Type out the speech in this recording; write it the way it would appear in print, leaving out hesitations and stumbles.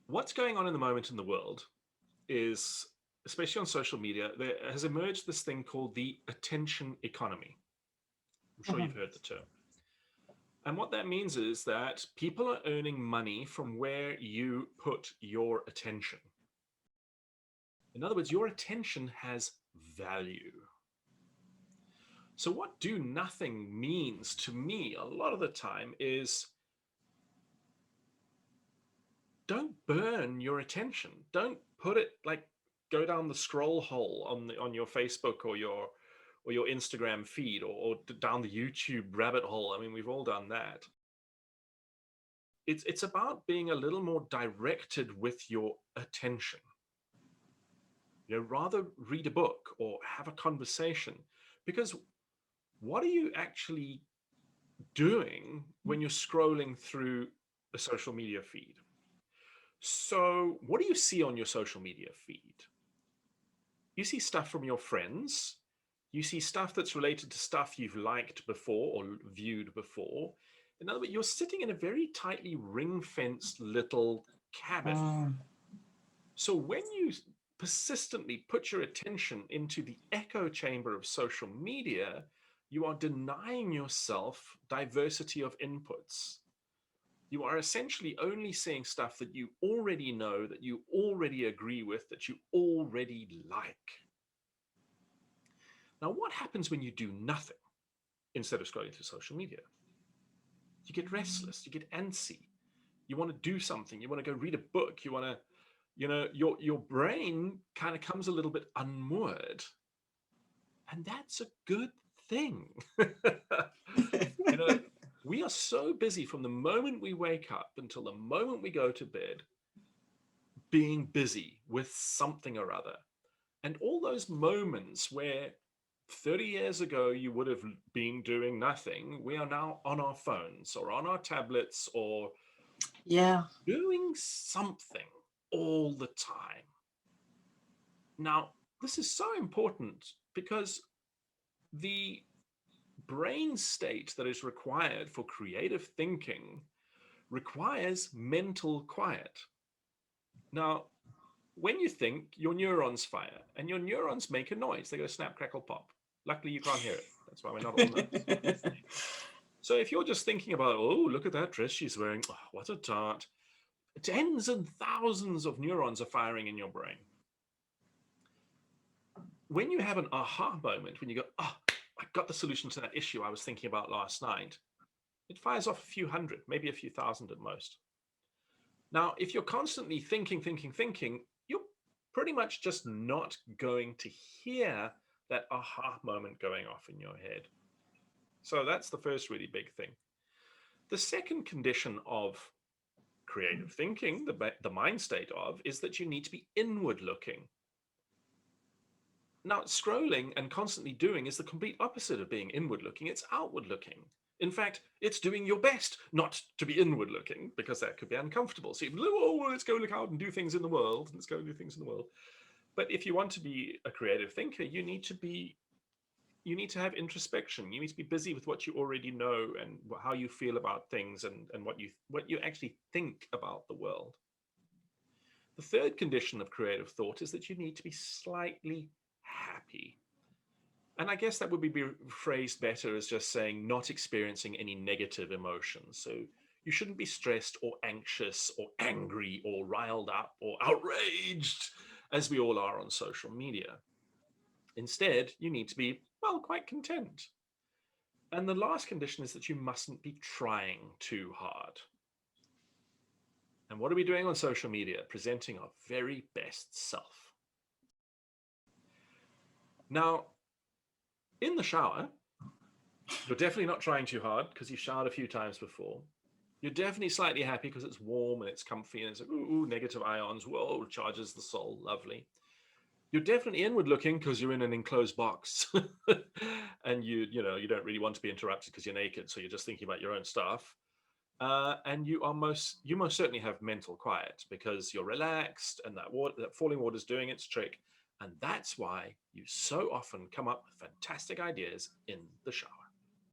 What's going on in the moment in the world is, especially on social media, there has emerged this thing called the attention economy. I'm sure you've Mhm. heard the term. And what that means is that people are earning money from where you put your attention. In other words, your attention has value. So, what do nothing means to me a lot of the time is don't burn your attention. Don't put it like go down the scroll hole on your Facebook or your Instagram feed or down the YouTube rabbit hole. I mean, we've all done that. It's about being a little more directed with your attention. Rather read a book or have a conversation, because what are you actually doing when you're scrolling through a social media feed? So, what do you see on your social media feed? You see stuff from your friends. You see stuff that's related to stuff you've liked before or viewed before. In other words, you're sitting in a very tightly ring-fenced little cabin. Mm. So when you persistently put your attention into the echo chamber of social media, you are denying yourself diversity of inputs. You are essentially only seeing stuff that you already know, that you already agree with, that you already like. Now, what happens when you do nothing instead of scrolling through social media? You get restless, you get antsy, you want to do something, you want to go read a book, you want to, your brain kind of comes a little bit unmoored. And that's a good thing. you know, we are so busy from the moment we wake up until the moment we go to bed, being busy with something or other. And all those moments where 30 years ago you would have been doing nothing, we are now on our phones or on our tablets or Yeah. doing something all the time. Now, this is so important because the brain state that is required for creative thinking requires mental quiet. Now, when you think, your neurons fire and your neurons make a noise. They go snap, crackle, pop. Luckily, you can't hear it. That's why we're not on those. So if you're just thinking about, oh, look at that dress she's wearing. Oh, what a tart. Tens and thousands of neurons are firing in your brain. When you have an aha moment, when you go, oh, I got the solution to that issue I was thinking about last night, it fires off a few hundred, maybe a few thousand at most. Now, if you're constantly thinking, you're pretty much just not going to hear that aha moment going off in your head. So that's the first really big thing. The second condition of creative thinking, the mind state of, is that you need to be inward looking. Now, scrolling and constantly doing is the complete opposite of being inward looking. It's outward looking. In fact, it's doing your best not to be inward looking, because that could be uncomfortable. So let's go look out and do things in the world. Let's go do things in the world. But if you want to be a creative thinker, you need to have introspection. You need to be busy with what you already know and how you feel about things and what you actually think about the world. The third condition of creative thought is that you need to be slightly happy. And I guess that would be phrased better as just saying not experiencing any negative emotions. So you shouldn't be stressed or anxious or angry or riled up or outraged, as we all are on social media. Instead, you need to be, well, quite content. And the last condition is that you mustn't be trying too hard. And what are we doing on social media? Presenting our very best self. Now, in the shower, you're definitely not trying too hard because you've showered a few times before. You're definitely slightly happy because it's warm and it's comfy and it's like, ooh, negative ions, whoa, charges the soul, lovely. You're definitely inward looking because you're in an enclosed box and you don't really want to be interrupted because you're naked, so you're just thinking about your own stuff. And you most certainly have mental quiet because you're relaxed and that falling water is doing its trick. And that's why you so often come up with fantastic ideas in the shower.